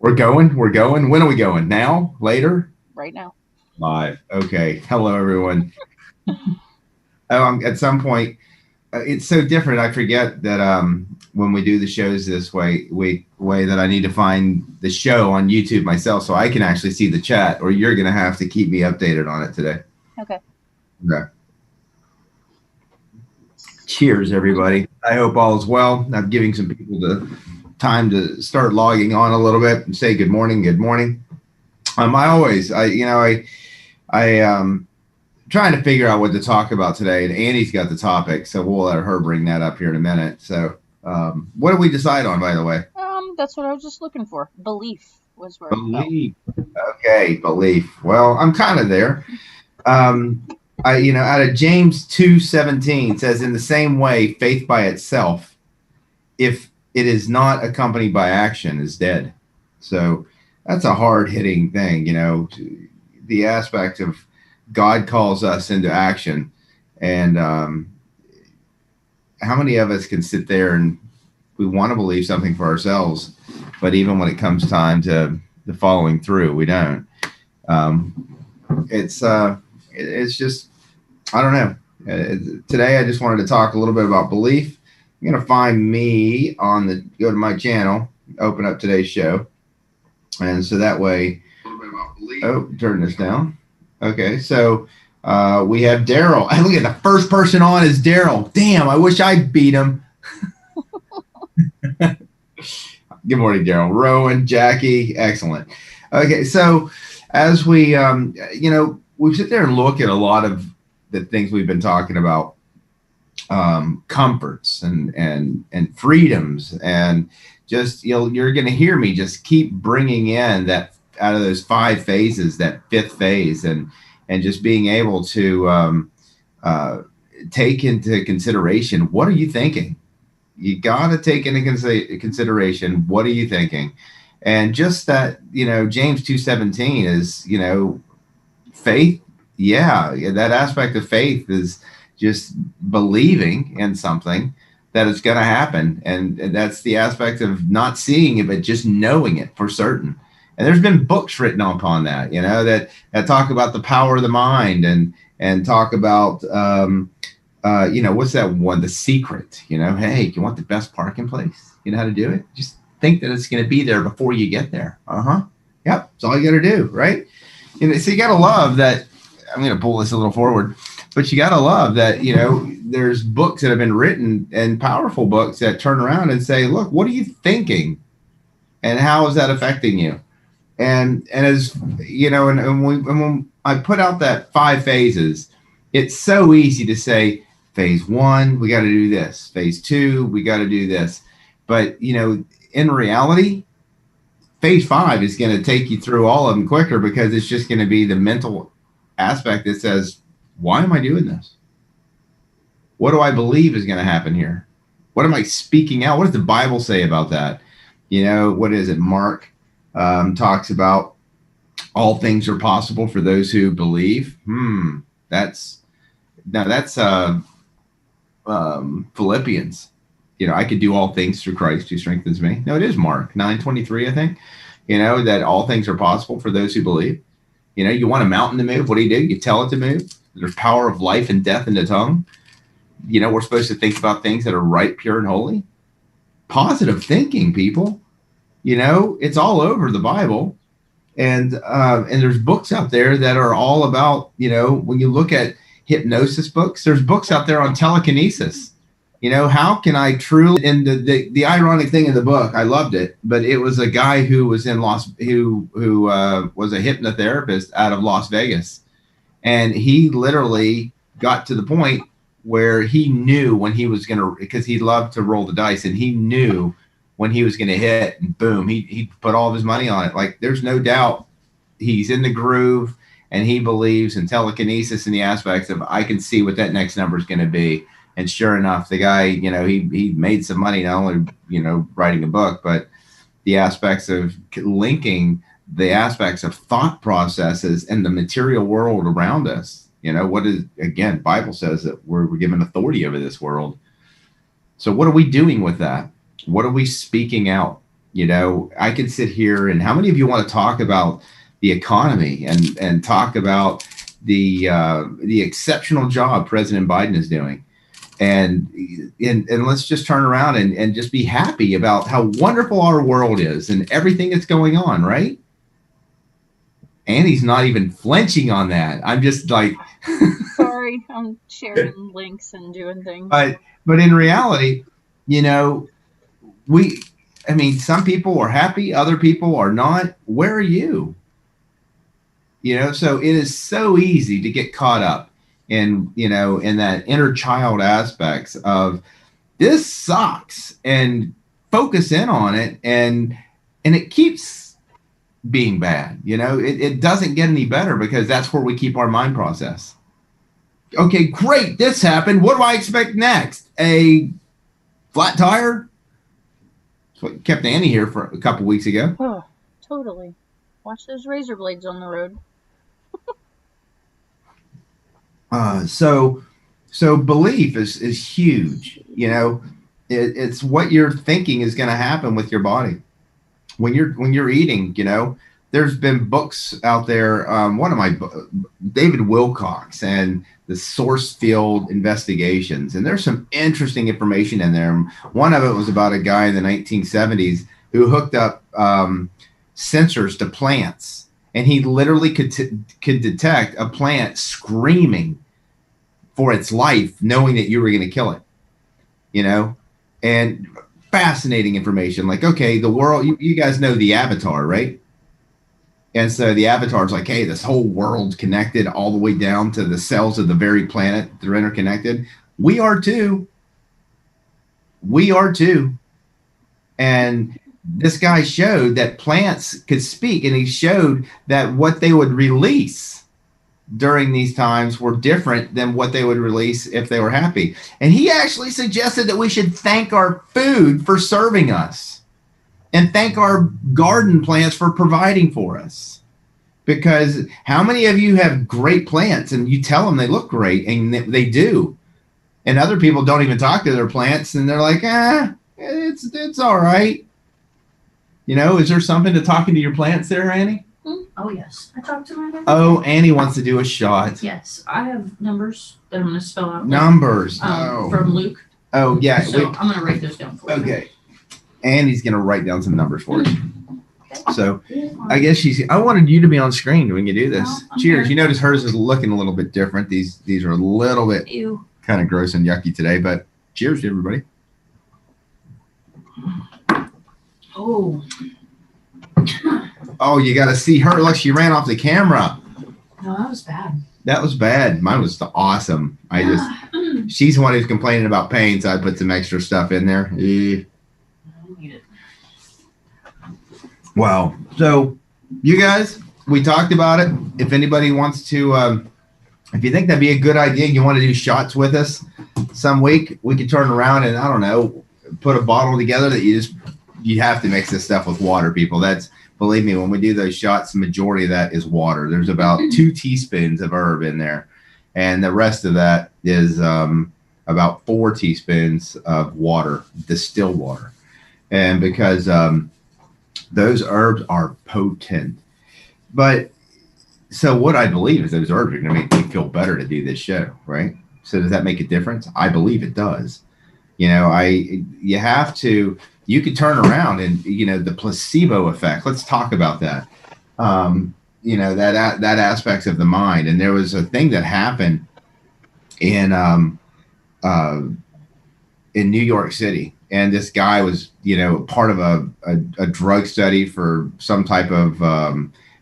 We're going. We're going. When are we going? Now? Later? Right now. Live. Okay. Hello, everyone. At some point, it's so different. I forget that when we do the shows this way that I need to find the show on YouTube myself so I can actually see the chat, or you're going to have to keep me updated on it today. Okay. Okay. Cheers, everybody. I hope all is well. I'm giving some people the time to start logging on a little bit and say good morning. Good morning. I trying to figure out what to talk about today, and Annie's got the topic, so we'll let her bring that up here in a minute. So, what did we decide on, by the way? That's what I was just looking for. Belief was where belief. Okay, belief. Well, I'm kind of there. Out of James 2:17 says, in the same way, faith by itself, if it is not accompanied by action, is dead. So that's a hard-hitting thing, the aspect of God calls us into action. And how many of us can sit there and we want to believe something for ourselves, but even when it comes time to the following through, we don't. It's just, I don't know. Today, I just wanted to talk a little bit about belief. You're going to find me go to my channel, open up today's show. And so that way, turn this down. Okay, so we have Daryl. Look at the first person on is Daryl. Damn, I wish I beat him. Good morning, Daryl. Rowan, Jackie, excellent. Okay, so as we, we sit there and look at a lot of the things we've been talking about, comforts and freedoms, and just, you're going to hear me just keep bringing in that out of those 5 phases, that 5th phase, and just being able to take into consideration, what are you thinking? You got to take into consideration, what are you thinking? And just that, James 2:17 is, faith. Yeah, that aspect of faith is just believing in something that it's going to happen. And that's the aspect of not seeing it, but just knowing it for certain. And there's been books written upon that, that talk about the power of the mind and talk about, what's that one? The Secret, hey, you want the best parking place? You know how to do it? Just think that it's going to be there before you get there. Yep. That's all you got to do. Right. So you got to love that. I'm going to pull this a little forward, but you got to love that, there's books that have been written and powerful books that turn around and say, look, what are you thinking? And how is that affecting you? And as when I put out that 5 phases, it's so easy to say, phase 1, we got to do this. Phase 2, we got to do this. But, in reality, phase 5 is going to take you through all of them quicker, because it's just going to be the mental aspect that says, why am I doing this? What do I believe is going to happen here? What am I speaking out? What does the Bible say about that? What is it? Mark talks about all things are possible for those who believe. That's Philippians. I could do all things through Christ who strengthens me. No, it is Mark 9:23, I think. That all things are possible for those who believe. You want a mountain to move. What do? You tell it to move. There's power of life and death in the tongue. We're supposed to think about things that are right, pure, and holy. Positive thinking, people. It's all over the Bible. And there's books out there that are all about, when you look at hypnosis books, there's books out there on telekinesis. How can I truly, and the ironic thing in the book, I loved it, but it was a guy who was in who was a hypnotherapist out of Las Vegas. And he literally got to the point where he knew when he was going to, because he loved to roll the dice, and he knew when he was going to hit, and boom, he put all of his money on it. Like, there's no doubt he's in the groove, and he believes in telekinesis and the aspects of, I can see what that next number is going to be. And sure enough, the guy, he made some money, not only, writing a book, but the aspects of linking the aspects of thought processes and the material world around us. What is, again, Bible says that we're given authority over this world. So what are we doing with that? What are we speaking out? You know, I could sit here, and how many of you want to talk about the economy and talk about the exceptional job President Biden is doing? And let's just turn around and just be happy about how wonderful our world is and everything that's going on, right? And he's not even flinching on that. I'm just like, Sorry, I'm sharing links and doing things. but in reality, you know, I mean, some people are happy, other people are not. Where are you? You know, so it is so easy to get caught up in, you know, in that inner child aspects of this sucks, and focus in on it, and it keeps being bad. You know, it doesn't get any better because that's where we keep our mind process. Okay, great, this happened. What do I expect next? A flat tire? That's what kept Annie here for a couple weeks ago. Oh, totally. Watch those razor blades on the road. So belief is huge. You know, it's what you're thinking is going to happen with your body when you're eating. You know, there's been books out there. One of my David Wilcox and the Source Field Investigations, and there's some interesting information in there. One of it was about a guy in the 1970s who hooked up sensors to plants, and he literally could detect a plant screaming for its life, knowing that you were going to kill it, you know. And fascinating information. Like, okay, the world, you guys know the Avatar, right? And so the Avatar is like, hey, this whole world's connected all the way down to the cells of the very planet. They're interconnected. We are too. We are too. And this guy showed that plants could speak, and he showed that what they would release during these times were different than what they would release if they were happy. And he actually suggested that we should thank our food for serving us and thank our garden plants for providing for us. Because how many of you have great plants and you tell them they look great, and they do, and other people don't even talk to their plants and they're like, it's all right. You know, is there something to talking to your plants there, Annie? Oh, yes. I talked to my Oh, Annie wants to do a shot. Yes. I have numbers that I'm going to spell out. Numbers. From Luke. Oh, yeah. So I'm going to write those down for you. Okay. Annie's going to write down some numbers for us. Okay. So I guess I wanted you to be on screen when you do this. No, Cheers. here. You notice hers is looking a little bit different. These are a little bit Ew. kind of gross and yucky today, but cheers to everybody. Oh. Oh, you got to see her. Look, she ran off the camera. No, that was bad. That was bad. Mine was awesome. She's the one who's complaining about pain, so I put some extra stuff in there. I need it. Wow. So, you guys, we talked about it. If anybody wants to, if you think that'd be a good idea, you want to do shots with us some week, we could turn around and, I don't know, put a bottle together that you have to mix this stuff with water, people. Believe me, when we do those shots, the majority of that is water. There's about 2 teaspoons of herb in there. And the rest of that is about 4 teaspoons of water, distilled water. And because those herbs are potent. But so what I believe is those herbs are going to make me feel better to do this show, right? So does that make a difference? I believe it does. You know, you could turn around and, you know, the placebo effect. Let's talk about that. You know, that aspects of the mind. And there was a thing that happened in New York City. And this guy was, you know, part of a drug study for some type of I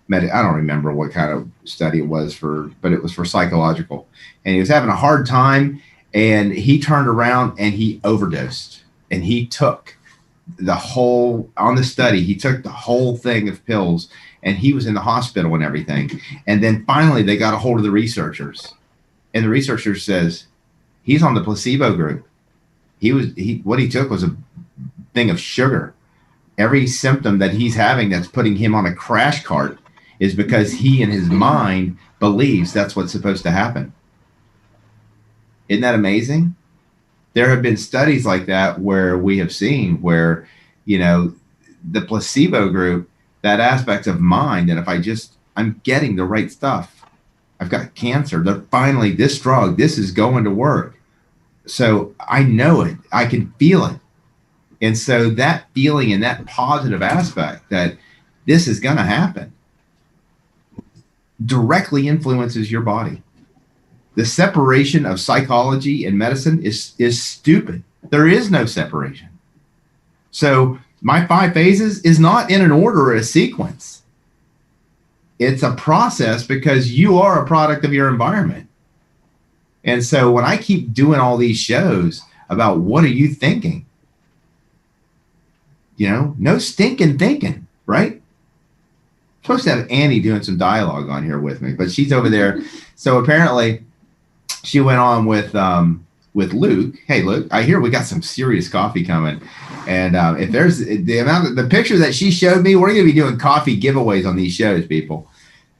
don't remember what kind of study it was but it was for psychological. And he was having a hard time, and he turned around and he overdosed, and he took on the study, he took the whole thing of pills, and he was in the hospital and everything. And then finally they got a hold of the researchers, and the researcher says he's on the placebo group. What he took was a thing of sugar. Every symptom that he's having that's putting him on a crash cart is because he in his mind believes that's what's supposed to happen. Isn't that amazing? There have been studies like that where we have seen where, you know, the placebo group, that aspect of mind. And if I'm getting the right stuff, I've got cancer. They're finally, this drug, this is going to work. So I know it. I can feel it. And so that feeling and that positive aspect that this is going to happen directly influences your body. The separation of psychology and medicine is stupid. There is no separation. So my 5 phases is not in an order or a sequence. It's a process because you are a product of your environment. And so when I keep doing all these shows about what are you thinking, no stinking thinking, right? I'm supposed to have Annie doing some dialogue on here with me, but she's over there. So apparently she went on with Luke. Hey, Luke, I hear we got some serious coffee coming. And if there's the picture that she showed me, we're going to be doing coffee giveaways on these shows, people.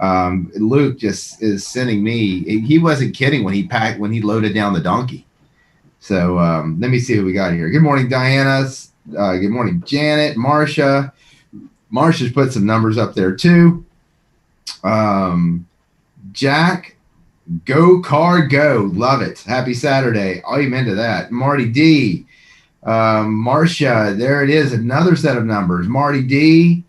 Luke just is sending me. He wasn't kidding when he loaded down the donkey. So let me see who we got here. Good morning, Diana. Good morning, Janet, Marcia. Marcia's put some numbers up there too. Jack, go car go. Love it. Happy Saturday. I'm into that. Marty D. Marcia, there it is. Another set of numbers. Marty D.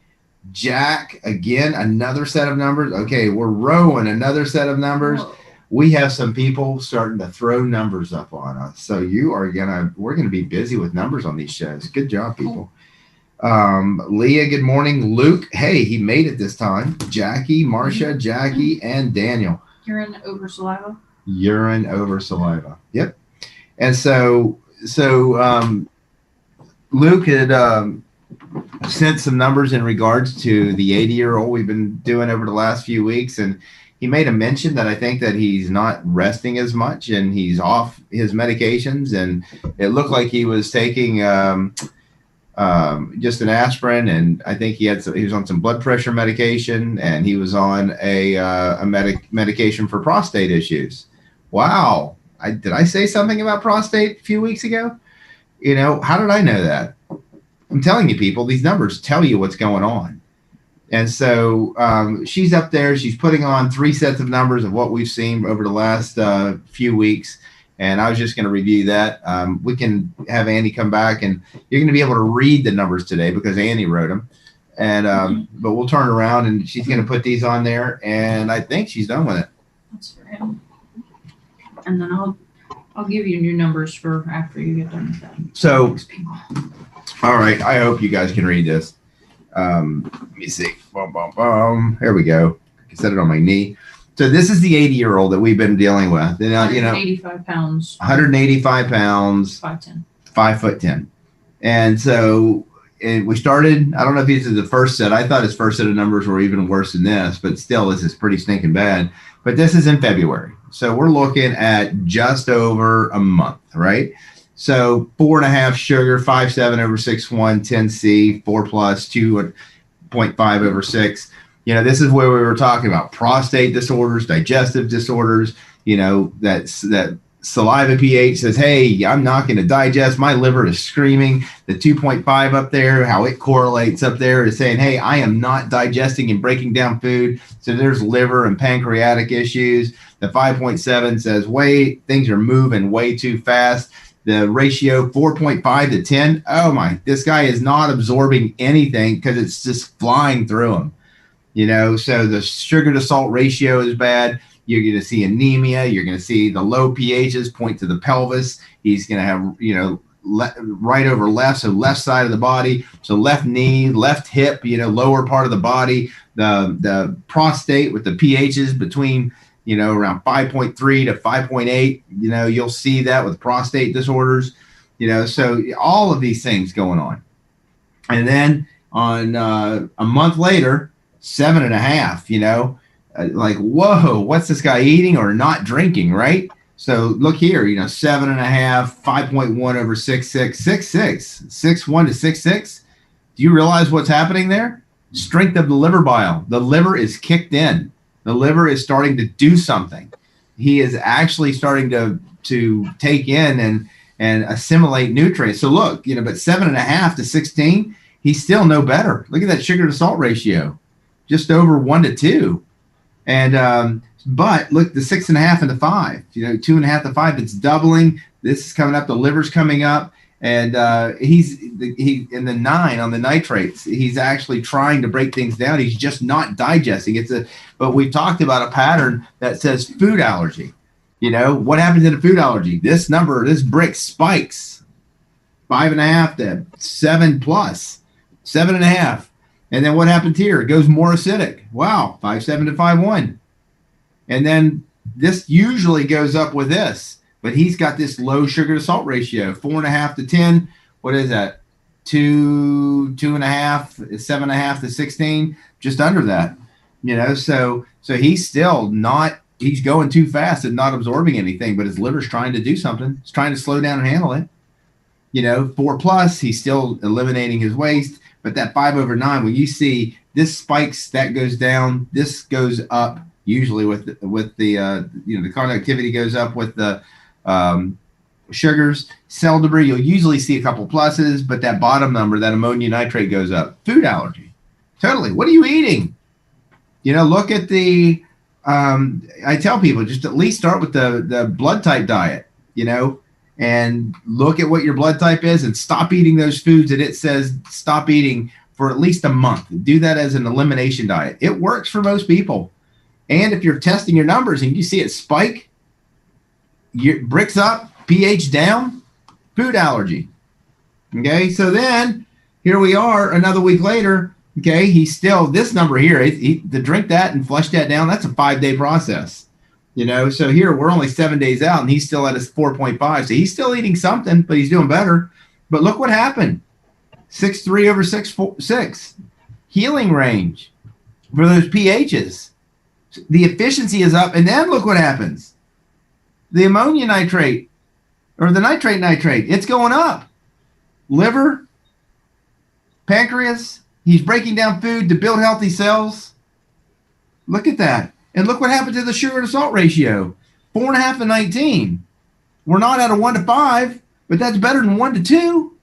Jack, again, another set of numbers. Okay, we're rowing another set of numbers. Whoa. We have some people starting to throw numbers up on us. So we're gonna be busy with numbers on these shows. Good job, people. Leah, good morning. Luke, hey, he made it this time. Jackie, Marcia, Jackie, and Daniel. Urine over saliva. Urine over saliva. Yep. And so Luke had sent some numbers in regards to the 80-year-old we've been doing over the last few weeks, and he made a mention that I think that he's not resting as much and he's off his medications, and it looked like he was taking just an aspirin, and I think he was on some blood pressure medication, and he was on a medication for prostate issues. Wow. Did I say something about prostate a few weeks ago? How did I know that? I'm telling you, people, these numbers tell you what's going on. And so she's up there. She's putting on 3 sets of numbers of what we've seen over the last few weeks. And I was just going to review that. We can have Annie come back, and you're going to be able to read the numbers today because Annie wrote them. And but we'll turn around, and she's going to put these on there. And I think she's done with it. That's for him. And then I'll give you new numbers for after you get done with that. So, all right. I hope you guys can read this. Let me see. Boom, boom, boom. Here we go. I can set it on my knee. So this is the 80-year-old that we've been dealing with. And, 185 pounds. 185 pounds. 5'10". 5'10". And so we started, I don't know if this is the first set. I thought his first set of numbers were even worse than this, but still this is pretty stinking bad. But this is in February. So we're looking at just over a month, right? So 4.5 sugar, 5.7 over 6.1, 10C, 4 plus, 2.5 over 6. This is where we were talking about prostate disorders, digestive disorders, that saliva pH says, hey, I'm not going to digest. My liver is screaming. The 2.5 up there, how it correlates up there is saying, hey, I am not digesting and breaking down food. So there's liver and pancreatic issues. The 5.7 says, wait, things are moving way too fast. The ratio 4.5 to 10. Oh my, this guy is not absorbing anything because it's just flying through him. So the sugar to salt ratio is bad. You're going to see anemia. You're going to see the low pHs point to the pelvis. He's going to have, right over left, so left side of the body. So left knee, left hip, lower part of the body. The prostate with the pHs between, around 5.3 to 5.8. You'll see that with prostate disorders. So all of these things going on. And then on a month later, 7.5, like, whoa, what's this guy eating or not drinking, right? So look here, 7.5, 5.1 over 6.6, 6.6, 6.1 to 6.6. Do you realize what's happening there? Strength of the liver bile. The liver is kicked in. The liver is starting to do something. He is actually starting to take in and assimilate nutrients. So look, but 7.5 to 16, he's still no better. Look at that sugar to salt ratio, just over 1-2. And but look, the 6.5 and the 5, 2.5 to 5, it's doubling. This is coming up. The liver's coming up. And he in the 9 on the nitrates. He's actually trying to break things down. He's just not digesting. But we've talked about a pattern that says food allergy. What happens in a food allergy? This brick spikes 5.5 to 7 plus 7.5. And then what happens here? It goes more acidic. Wow, 5.7 to 5.1. And then this usually goes up with this. But he's got this low sugar to salt ratio, 4.5 to 10. What is that? 2.5, 7.5 to 16, just under that. So he's still not. He's going too fast and not absorbing anything. But his liver's trying to do something. It's trying to slow down and handle it. 4 plus, he's still eliminating his waste. But that 5/9, when you see this spikes, that goes down. This goes up. Usually with the conductivity goes up with the sugars. Cell debris, you'll usually see a couple pluses, but that bottom number, that ammonia nitrate, goes up. Food allergy. Totally. What are you eating? Look at the I tell people just at least start with the blood type diet, and look at what your blood type is and stop eating those foods that it says stop eating for at least a month. Do that as an elimination diet. It works for most people. And if you're testing your numbers and you see it spike, bricks up, pH down, food allergy. Okay, so then here we are another week later. Okay, he's still, this number here, to drink that and flush that down, that's a 5-day process. So here we're only 7 days out and he's still at his 4.5. So he's still eating something, but he's doing better. But look what happened. 6.3 over 6.6. Healing range for those pHs. The efficiency is up, and then look what happens. The ammonia nitrate, or the nitrate, it's going up. Liver, pancreas, he's breaking down food to build healthy cells. Look at that. And look what happened to the sugar to salt ratio. 4.5 to 19. We're not at a 1 to 5, but that's better than 1 to 2.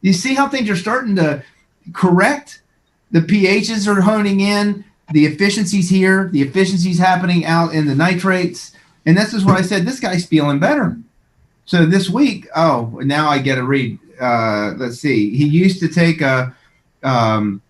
You see how things are starting to correct? The pHs are honing in. The efficiency's here. The efficiency's happening out in the nitrates. And this is what I said. This guy's feeling better. So this week, now I get a read. Let's see. He used to take a blood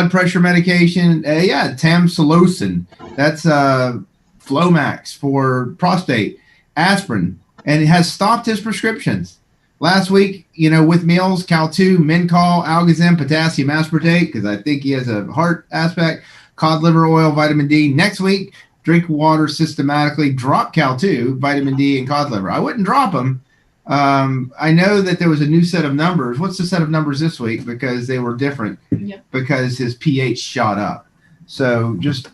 pressure medication. Tamsulosin. That's Flomax for prostate. Aspirin. And it has stopped his prescriptions. Last week, with meals, Cal-2, Mincol, Algazin, potassium aspartate, because I think he has a heart aspect, cod liver oil, vitamin D. Next week, drink water systematically, drop Cal-2, vitamin D, and cod liver. I wouldn't drop them. I know that there was a new set of numbers. What's the set of numbers this week? Because they were different. Yep. Because his pH shot up. So just,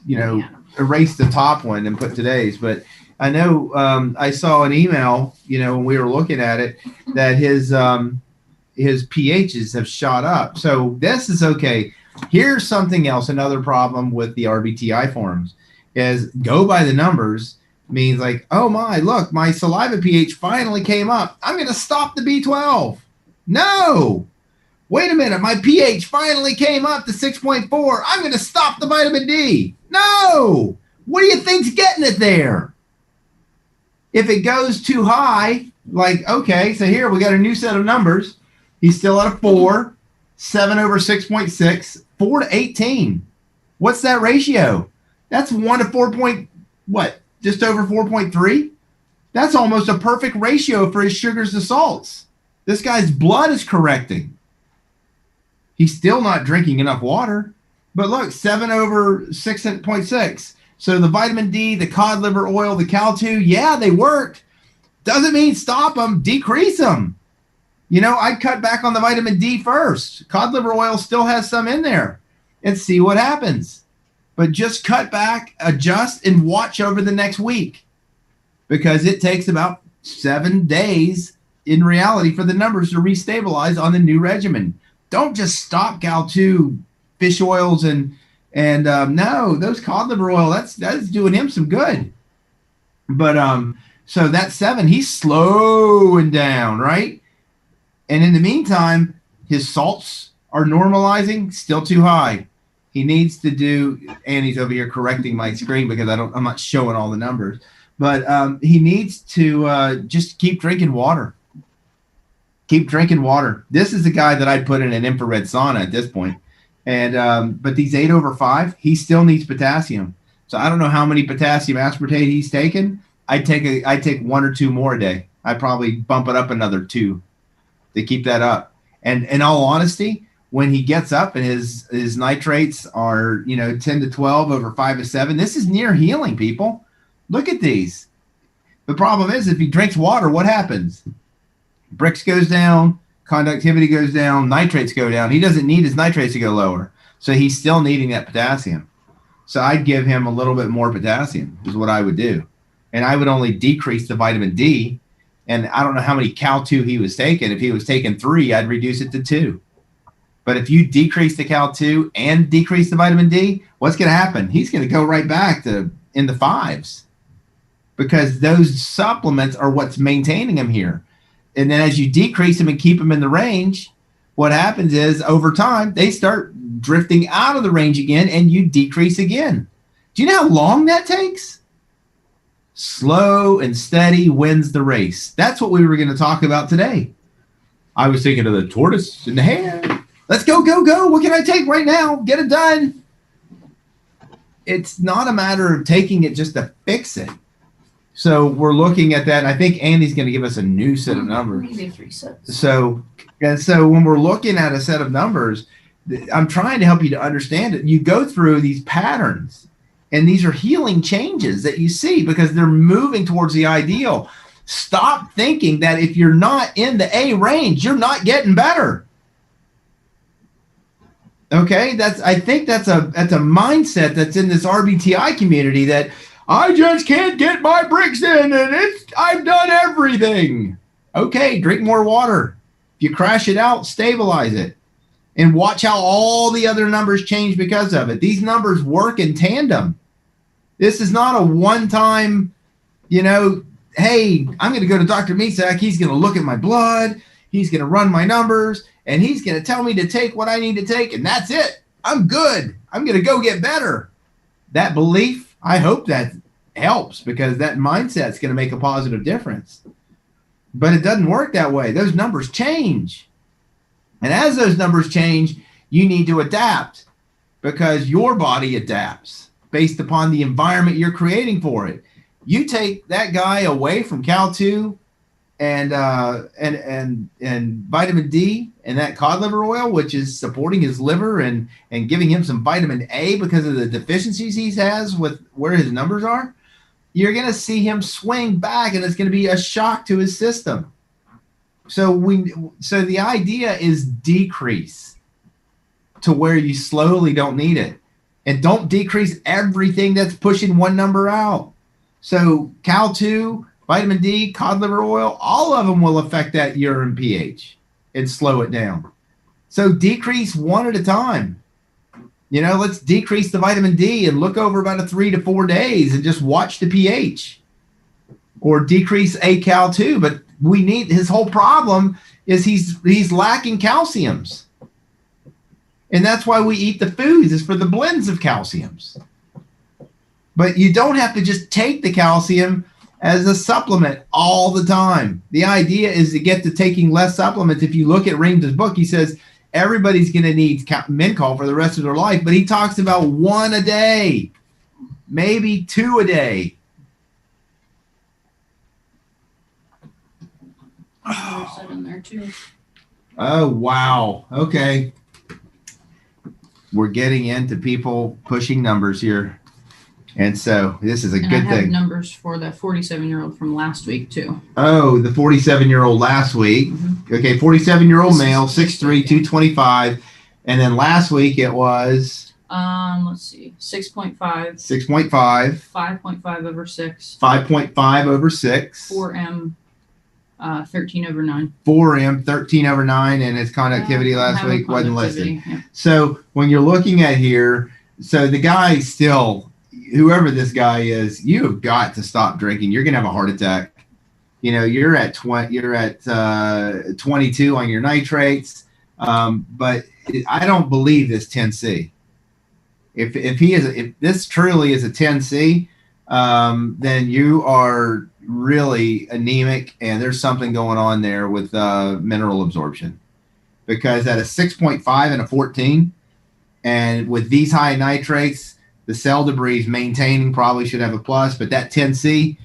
erase the top one and put today's. But I know I saw an email, when we were looking at it, that his pHs have shot up. So this is okay. Here's something else. Another problem with the RBTI forms is go by the numbers means like, oh my, look, my saliva pH finally came up. I'm going to stop the B12. No. Wait a minute. My pH finally came up to 6.4. I'm going to stop the vitamin D. No. What do you think's getting it there? If it goes too high, like, okay, so here we got a new set of numbers. He's still at a 4, 7 over 6.6, 4 to 18. What's that ratio? That's 1 to 4 point, what, just over 4.3? That's almost a perfect ratio for his sugars to salts. This guy's blood is correcting. He's still not drinking enough water. But look, 7 over 6.6. So the vitamin D, the cod liver oil, the Cal-2, yeah, they worked. Doesn't mean stop them, decrease them. I'd cut back on the vitamin D first. Cod liver oil still has some in there and see what happens. But just cut back, adjust, and watch over the next week because it takes about 7 days in reality for the numbers to restabilize on the new regimen. Don't just stop Cal-2, fish oils, and no, those cod liver oil, that's doing him some good. But so that 7, he's slowing down, right? And in the meantime, His salts are normalizing, still too high. He needs to do, Annie's over here correcting my screen because I'm not showing all the numbers, but he needs to just keep drinking water. Keep drinking water. This is the guy that I'd put in an infrared sauna at this point. And but these 8/5, he still needs potassium. So I don't know how many potassium aspartate he's taken. I'd take 1 or 2 more a day. I'd probably bump it up another 2 to keep that up. And in all honesty, when he gets up and his nitrates are 10 to 12 over 5 to 7, this is near healing, people. Look at these. The problem is if he drinks water, what happens? Brix goes down, conductivity goes down, nitrates go down. He doesn't need his nitrates to go lower. So he's still needing that potassium. So I'd give him a little bit more potassium is what I would do. And I would only decrease the vitamin D. And I don't know how many Cal-2 he was taking. If he was taking 3, I'd reduce it to 2. But if you decrease the Cal-2 and decrease the vitamin D, what's going to happen? He's going to go right back to in the 5s because those supplements are what's maintaining him here. And then as you decrease them and keep them in the range, what happens is over time, they start drifting out of the range again and you decrease again. Do you know how long that takes? Slow and steady wins the race. That's what we were going to talk about today. I was thinking of the tortoise and the hare. Let's go, go, go. What can I take right now? Get it done. It's not a matter of taking it just to fix it. So we're looking at that. And I think Andy's going to give us a new set of numbers. Maybe 3 sets. So when we're looking at a set of numbers, I'm trying to help you to understand it. You go through these patterns, and these are healing changes that you see because they're moving towards the ideal. Stop thinking that if you're not in the A range, you're not getting better. Okay, I think that's a mindset that's in this RBTI community that I just can't get my bricks in and I've done everything. Okay, drink more water. If you crash it out, stabilize it. And watch how all the other numbers change because of it. These numbers work in tandem. This is not a one-time, hey, I'm going to go to Dr. Misak. He's going to look at my blood. He's going to run my numbers. And he's going to tell me to take what I need to take. And that's it. I'm good. I'm going to go get better. That belief, I hope that helps because that mindset's going to make a positive difference. But it doesn't work that way. Those numbers change. And as those numbers change, you need to adapt because your body adapts based upon the environment you're creating for it. You take that guy away from Cal-2 and vitamin D and that cod liver oil, which is supporting his liver and giving him some vitamin A because of the deficiencies he has with where his numbers are, you're going to see him swing back and it's going to be a shock to his system. So the idea is decrease to where you slowly don't need it. And don't decrease everything that's pushing one number out. So Cal-2, vitamin D, cod liver oil, all of them will affect that urine pH and slow it down. So decrease one at a time. Let's decrease the vitamin D and look over about 3 to 4 days and just watch the pH. Or decrease a Cal-2, but his whole problem is he's lacking calciums. And that's why we eat the foods is for the blends of calciums. But you don't have to just take the calcium as a supplement all the time. The idea is to get to taking less supplements. If you look at Ream's book, he says everybody's going to need Mincol for the rest of their life, but he talks about 1 a day, maybe 2 a day. Set in there too. Oh, wow. Okay. We're getting into people pushing numbers here. And so this is a good thing. I have numbers for the 47-year-old from last week too. Oh, the 47-year-old last week. Mm-hmm. Okay, 47-year-old male, 6'3", 225. And then last week it was? Let's see, 6.5. 6.5. 5.5 over 6. 5.5 over 6. 4M. 13 over 9. 4M, 13 over 9, and his conductivity last week wasn't listed. Yeah. So when you're looking at here, so the guy still, whoever this guy is, you have got to stop drinking. You're going to have a heart attack. You're at 22 on your nitrates. But I don't believe this 10C. If this truly is a 10C, then you are really anemic, and there's something going on there with mineral absorption. Because at a 6.5 and a 14, and with these high nitrates, the cell debris maintaining probably should have a plus, but that 10C,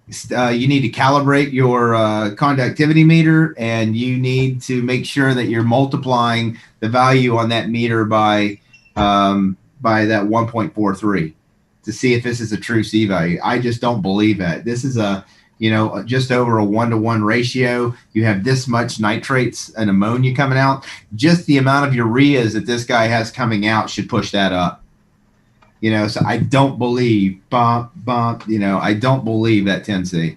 you need to calibrate your conductivity meter, and you need to make sure that you're multiplying the value on that meter by that 1.43 to see if this is a true C value. I just don't believe that. This is just over a 1-to-1 ratio. You have this much nitrates and ammonia coming out. Just the amount of ureas that this guy has coming out should push that up. So I don't believe I don't believe that 10C.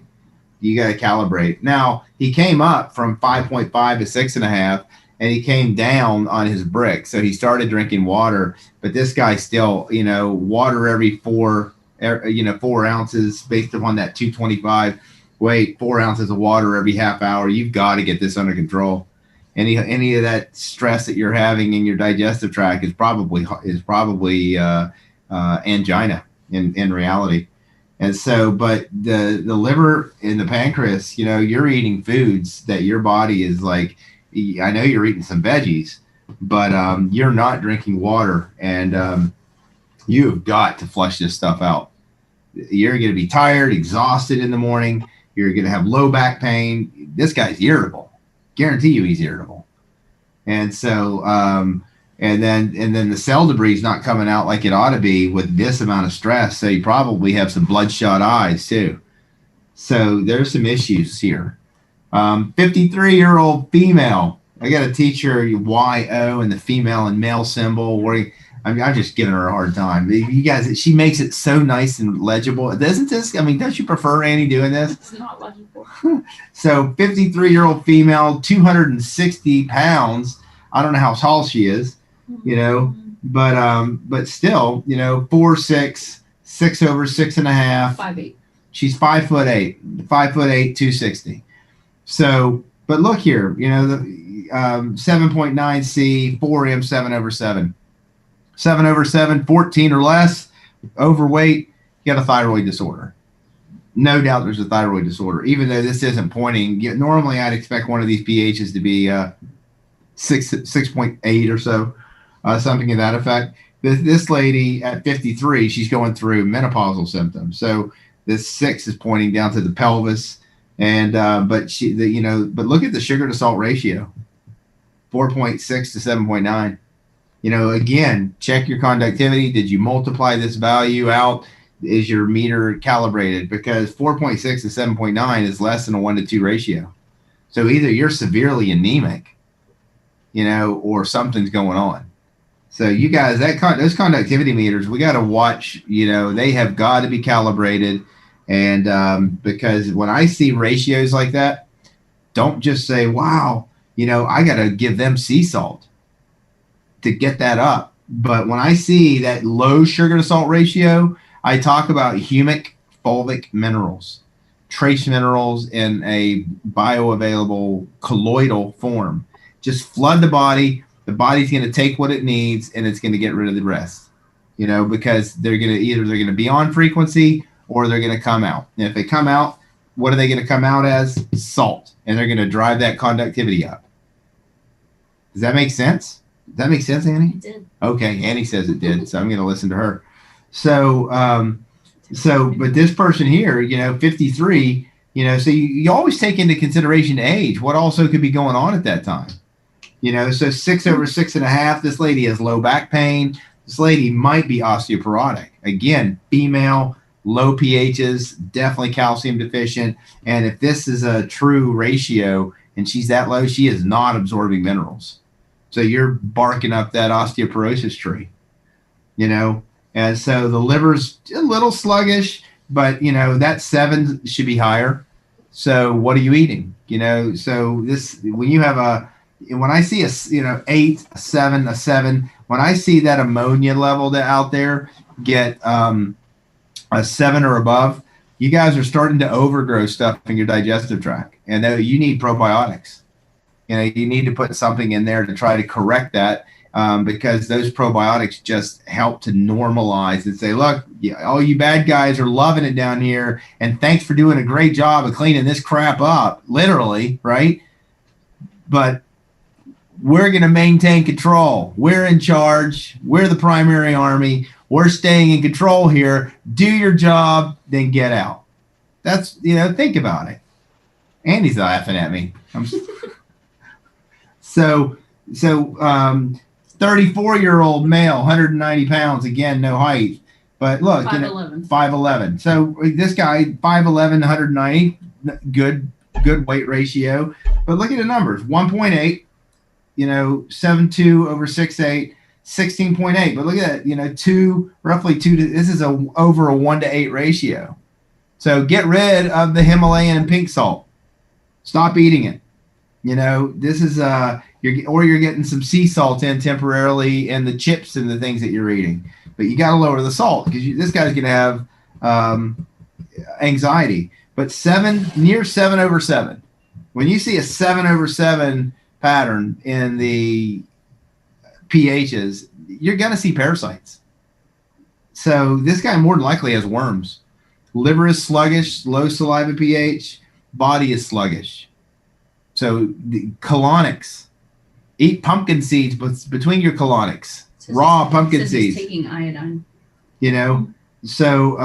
You got to calibrate. Now, he came up from 5.5 to 6.5, and he came down on his brick. So he started drinking water, but this guy still, water every 4 ounces based upon that 225 weight, 4 ounces of water every half hour. You've got to get this under control. Any of that stress that you're having in your digestive tract is probably angina in reality. And so, but the liver and the pancreas, you're eating foods that your body is like, I know you're eating some veggies, but you're not drinking water, and you've got to flush this stuff out. You're going to be tired, exhausted in the morning. You're going to have low back pain. This guy's irritable. Guarantee you he's irritable. And so, and then the cell debris is not coming out like it ought to be with this amount of stress. So you probably have some bloodshot eyes too. So there's some issues here. 53-year-old female. I got to teach her YO and the female and male symbol. I'm just giving her a hard time. You guys, she makes it so nice and legible. Doesn't this? Don't you prefer Annie doing this? It's not legible. So 53-year-old female, 260 pounds. I don't know how tall she is, but still, 4'6", 6 over 6.5. 5'8". She's 5'8", 5'8", 260. So, but look here, the 7.9 C, 4M, 7 over 7. 7 over 7, 14 or less, overweight, you got a thyroid disorder. No doubt there's a thyroid disorder, even though this isn't pointing. Normally, I'd expect one of these pHs to be 6.8 or so, something to that effect. This lady at 53, she's going through menopausal symptoms. So this 6 is pointing down to the pelvis. And but look at the sugar to salt ratio, 4.6 to 7.9. Again, check your conductivity. Did you multiply this value out? Is your meter calibrated? Because 4.6 to 7.9 is less than a 1-to-2 ratio. So either you're severely anemic, or something's going on. So you guys, those conductivity meters, we got to watch. They have got to be calibrated. And because when I see ratios like that, don't just say, wow, I got to give them sea salt to get that up. But when I see that low sugar to salt ratio, I talk about humic fulvic minerals, trace minerals in a bioavailable colloidal form. Just flood the body. The body's going to take what it needs, and it's going to get rid of the rest, because they're going to be on frequency, or they're going to come out. And if they come out, what are they going to come out as? Salt. And they're going to drive that conductivity up. Does that make sense? Does that make sense, Annie? It did. Okay, Annie says it did, so I'm going to listen to her. So, but this person here, 53, so you always take into consideration age. What also could be going on at that time? So 6 over 6.5, this lady has low back pain. This lady might be osteoporotic. Again, female, low pHs, definitely calcium deficient. And if this is a true ratio and she's that low, she is not absorbing minerals. So you're barking up that osteoporosis tree, And so the liver's a little sluggish, but, that 7 should be higher. So what are you eating? So this, when I see a 8, a 7, a 7, when I see that ammonia level out there get a 7 or above, you guys are starting to overgrow stuff in your digestive tract, and you need probiotics. You need to put something in there to try to correct that, because those probiotics just help to normalize and say, look, all you bad guys are loving it down here, and thanks for doing a great job of cleaning this crap up, literally, right? But we're going to maintain control. We're in charge. We're the primary army. We're staying in control here. Do your job, then get out. That's, think about it. Andy's laughing at me. So 34-year-old male, 190 pounds, again, no height. But look, 5'11". 5'11". So this guy, 5'11", 190, good weight ratio. But look at the numbers, 1.8, 7.2 over 6'8", 16.8. But look at that, roughly 2 to, this is over a 1 to 8 ratio. So get rid of the Himalayan and pink salt. Stop eating it. This is you're getting some sea salt in temporarily in the chips and the things that you're eating, but you got to lower the salt because this guy's going to have anxiety. But near 7 over 7. When you see a 7 over 7 pattern in the pHs, you're going to see parasites. So this guy more than likely has worms. Liver is sluggish, low saliva pH, body is sluggish. So the colonics, eat pumpkin seeds between your colonics, raw pumpkin seeds. He's taking iodine. So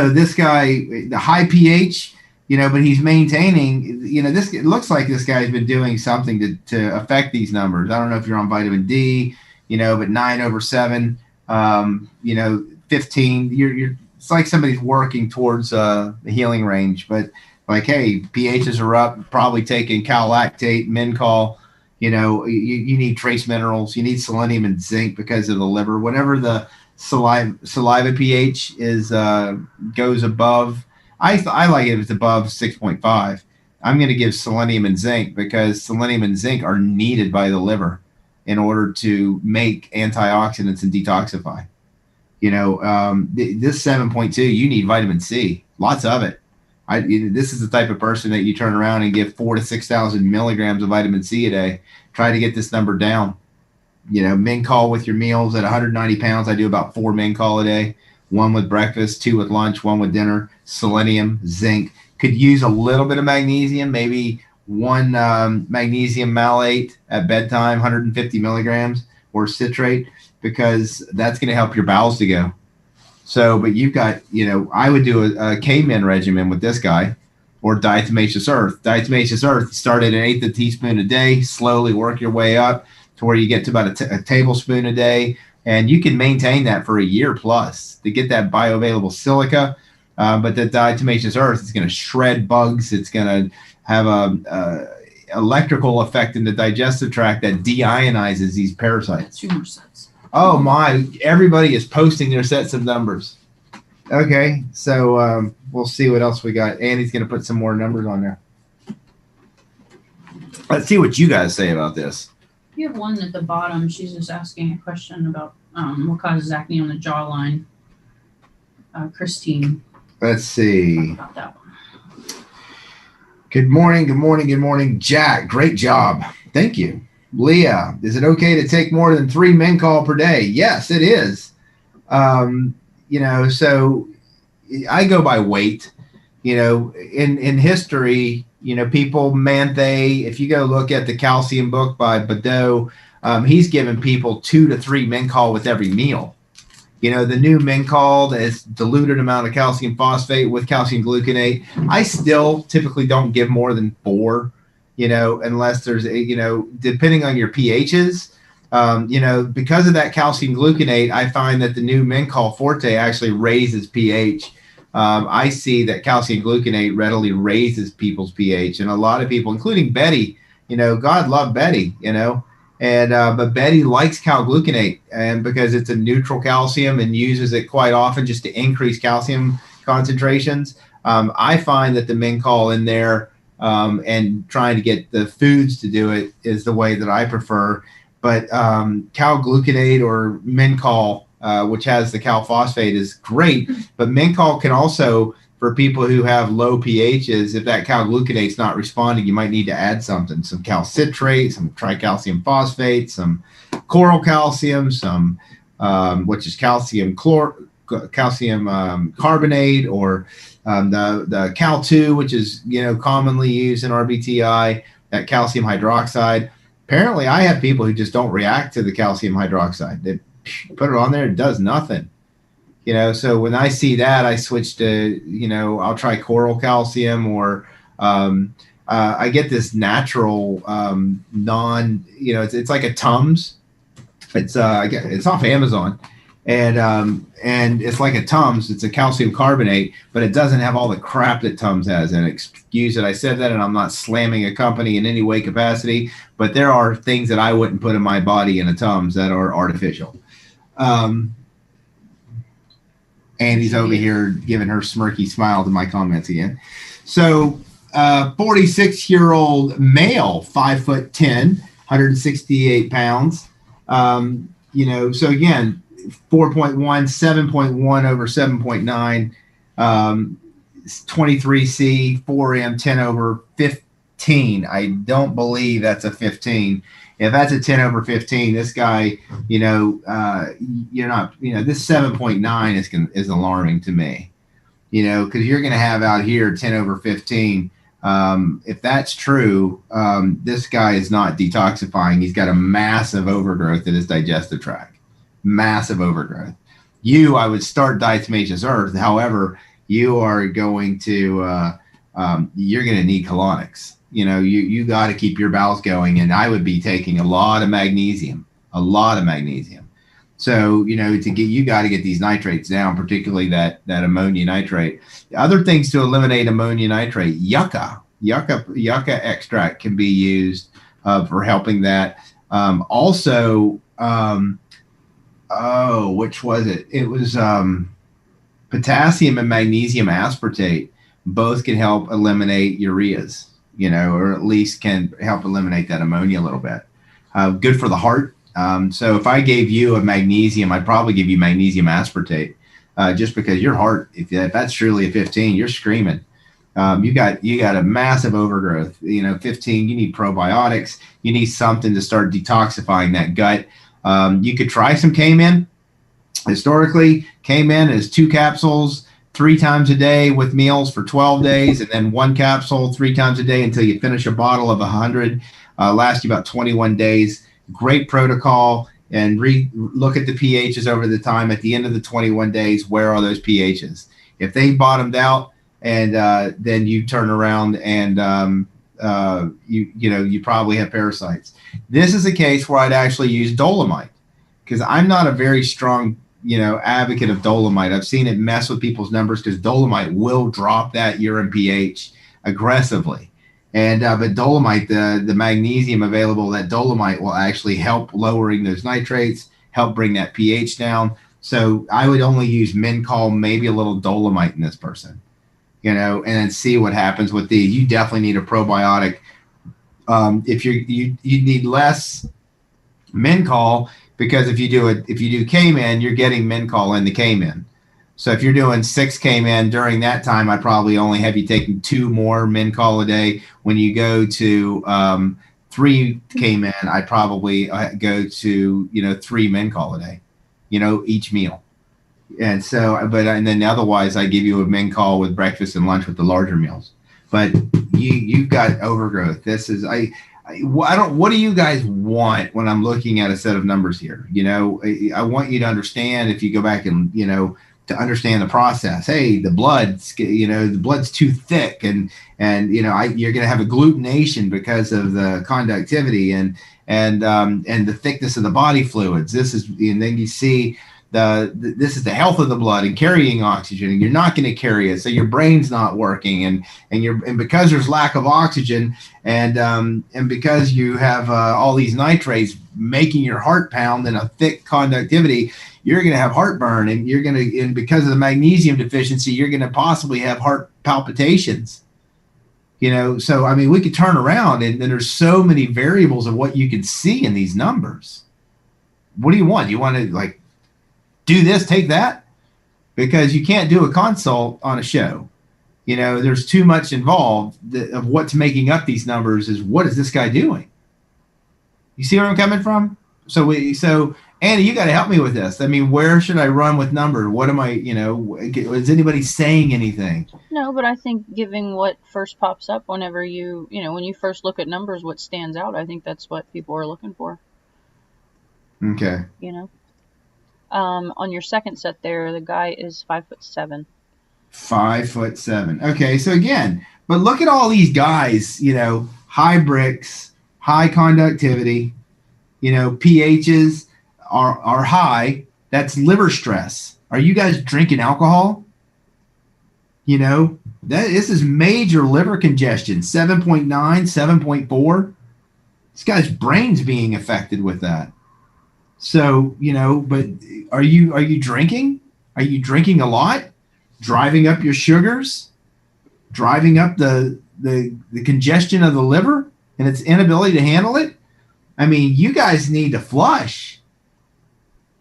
this guy, the high pH, but he's maintaining, this, it looks like this guy's been doing something to affect these numbers. I don't know if you're on vitamin D, but 9 over 7, 15, you're it's like somebody's working towards the healing range, but like, hey, pHs are up, probably taking cal-lactate, Mincol, you need trace minerals, you need selenium and zinc because of the liver. Whenever the saliva pH goes above, I like it if it's above 6.5. I'm going to give selenium and zinc because selenium and zinc are needed by the liver in order to make antioxidants and detoxify. This 7.2, you need vitamin C, lots of it. This is the type of person that you turn around and give 4,000 to 6,000 milligrams of vitamin C a day. Try to get this number down. Mincol with your meals at 190 pounds. I do about 4 Mincol a day, 1 with breakfast, 2 with lunch, 1 with dinner. Selenium, zinc. Could use a little bit of magnesium, maybe 1 magnesium malate at bedtime, 150 milligrams, or citrate, because that's going to help your bowels to go. So, but you've got, I would do a K-Men regimen with this guy, or diatomaceous earth. Diatomaceous earth, start at 1/8 a teaspoon a day, slowly work your way up to where you get to about a tablespoon a day, and you can maintain that for a year plus to get that bioavailable silica. But the diatomaceous earth is going to shred bugs. It's going to have a electrical effect in the digestive tract that deionizes these parasites. 2 more sets. Oh my, everybody is posting their sets of numbers. Okay, so we'll see what else we got. Andy's going to put some more numbers on there. Let's see what you guys say about this. You have one at the bottom. She's just asking a question about what causes acne on the jawline. Christine. Let's see. About that one. Good morning, Jack. Great job. Thank you. Leah, is it okay to take more than 3 Mincol per day? Yes, it is. So I go by weight. In history, people, Manthe, if you go look at the calcium book by Badeau, he's given people 2 to 3 Mincol with every meal. The new Mincol is diluted amount of calcium phosphate with calcium gluconate. I still typically don't give more than 4. Unless there's depending on your pHs, because of that calcium gluconate, I find that the new Mincol Forte actually raises pH. I see that calcium gluconate readily raises people's pH, and a lot of people, including Betty, God love Betty, but Betty likes cal-gluconate, and because it's a neutral calcium and uses it quite often just to increase calcium concentrations. I find that the Mincol in there, and trying to get the foods to do it is the way that I prefer. But cal-gluconate or Mincol, which has the cal-phosphate, is great. But Mincol can also, for people who have low pHs, if that calglucanate's not responding, you might need to add something, some calcitrate, some tricalcium phosphate, some coral calcium, some which is calcium carbonate, or the Cal2, which is commonly used in RBTI, that calcium hydroxide. Apparently, I have people who just don't react to the calcium hydroxide. They put it on there, it does nothing. So when I see that, I switch to, I'll try coral calcium, or I get this natural it's like a Tums. It's off Amazon, and it's like a Tums. It's a calcium carbonate, but it doesn't have all the crap that Tums has. And excuse that I said that, and I'm not slamming a company in any way capacity, but there are things that I wouldn't put in my body in a Tums that are artificial. Andy's over here giving her smirky smile to my comments again. So 46-year-old male, 5'10", 168 pounds. So again, 4.1, 7.1 over 7.9, 23C, 4M, 10 over 15. I don't believe that's a 15. If that's a 10 over 15, this guy, you're not, this 7.9 is alarming to me, because you're going to have out here 10 over 15. If that's true, this guy is not detoxifying. He's got a massive overgrowth in his digestive tract, massive overgrowth. I would start diatomaceous earth. However, you are going to, you're going to need colonics. You got to keep your bowels going, and I would be taking a lot of magnesium. So, you got to get these nitrates down, particularly that ammonia nitrate. Other things to eliminate ammonia nitrate, yucca extract can be used for helping that. Which was it? It was potassium and magnesium aspartate. Both can help eliminate ureas. Or at least can help eliminate that ammonia a little bit. Good for the heart. So if I gave you a magnesium, I'd probably give you magnesium aspartate, just because your heart, if that's truly a 15, you're screaming. You got a massive overgrowth. 15, you need probiotics. You need something to start detoxifying that gut. You could try some K-Men. Historically, K-Men is 2 capsules 3 times a day with meals for 12 days, and then 1 capsule 3 times a day until you finish a bottle of 100. Lasts you about 21 days. Great protocol, and look at the pHs over the time. At the end of the 21 days, where are those pHs? If they bottomed out, and then you turn around and you probably have parasites. This is a case where I'd actually use dolomite, because I'm not a very strong advocate of dolomite. I've seen it mess with people's numbers, because dolomite will drop that urine pH aggressively. And but dolomite, the magnesium available, that dolomite will actually help lowering those nitrates, help bring that pH down. So I would only use Mincol, maybe a little dolomite in this person, and then see what happens with these. You definitely need a probiotic. If you need less Mincol, because if you do K-Men, you're getting Mincol in the K-Men. So if you're doing 6 K-Men during that time, I'd probably only have you taking 2 more Mincol a day. When you go to 3 K-Men, I'd probably go to 3 Mincol a day, each meal. And so, and then otherwise, I give you a Mincol with breakfast and lunch with the larger meals. But you've got overgrowth. This is what do you guys want when I'm looking at a set of numbers here? I want you to understand, if you go back and, to understand the process. Hey, the blood's too thick, and you're going to have agglutination because of the conductivity and the thickness of the body fluids. And then you see this is the health of the blood and carrying oxygen, and you're not going to carry it, so your brain's not working, and because there's lack of oxygen, and because you have all these nitrates making your heart pound and a thick conductivity, you're going to have heartburn, and because of the magnesium deficiency, you're going to possibly have heart palpitations. So I mean, we could turn around, and there's so many variables of what you can see in these numbers. What do you want? You want to do this, take that? Because you can't do a consult on a show. You know, there's too much involved of what's making up these numbers is what is this guy doing? You see where I'm coming from? So Annie, you got to help me with this. I mean, where should I run with number? What am I, is anybody saying anything? No, but I think giving what first pops up whenever when you first look at numbers, what stands out, I think that's what people are looking for. Okay. On your second set there, the guy is 5'7". 5'7". Okay, so again, but look at all these guys, high bricks, high conductivity, pHs are high. That's liver stress. Are you guys drinking alcohol? This is major liver congestion, 7.9, 7.4. This guy's brain's being affected with that. So, but are you drinking? Are you drinking a lot? Driving up your sugars? Driving up the congestion of the liver and its inability to handle it? I mean, you guys need to flush.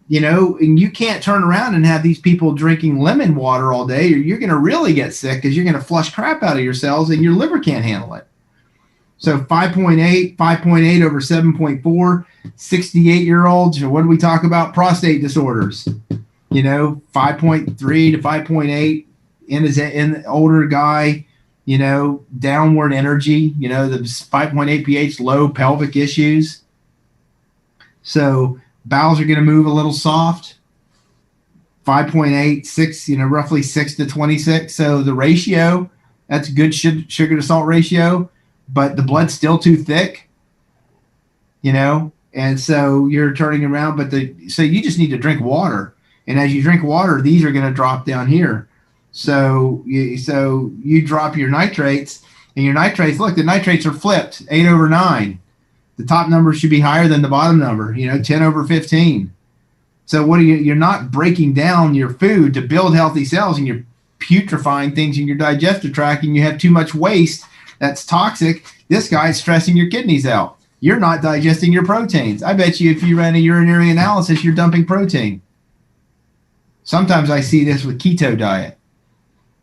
And you can't turn around and have these people drinking lemon water all day, or you're going to really get sick because you're going to flush crap out of your cells and your liver can't handle it. So 5.8 over 7.4, 68-year-olds, what do we talk about? Prostate disorders. 5.3 to 5.8 in the older guy, downward energy, the 5.8 pH, low pelvic issues. So bowels are going to move a little soft. 5.8, 6, roughly 6 to 26. So the ratio, that's a good sugar to salt ratio, but the blood's still too thick, and so you're turning around. So you just need to drink water. And as you drink water, these are going to drop down here. So you drop your nitrates, and your nitrates, look, the nitrates are flipped, 8 over 9. The top number should be higher than the bottom number, 10 over 15. So you're not breaking down your food to build healthy cells, and you're putrefying things in your digestive tract, and you have too much waste that's toxic. This guy's stressing your kidneys out. You're not digesting your proteins. I bet you if you ran a urinary analysis, you're dumping protein. Sometimes I see this with keto diet.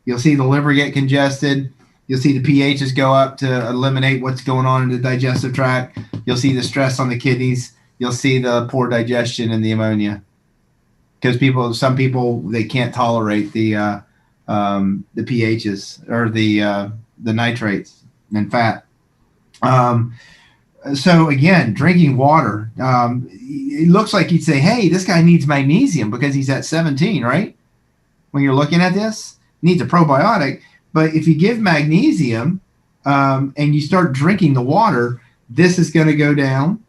You'll see the liver get congested. You'll see the pHs go up to eliminate what's going on in the digestive tract. You'll see the stress on the kidneys. You'll see the poor digestion and the ammonia. Because some people, they can't tolerate the pHs or the nitrates and fat. So again, drinking water. It looks like you'd say, hey, this guy needs magnesium because he's at 17, right? When you're looking at this, needs a probiotic. But if you give magnesium and you start drinking the water, this is going to go down.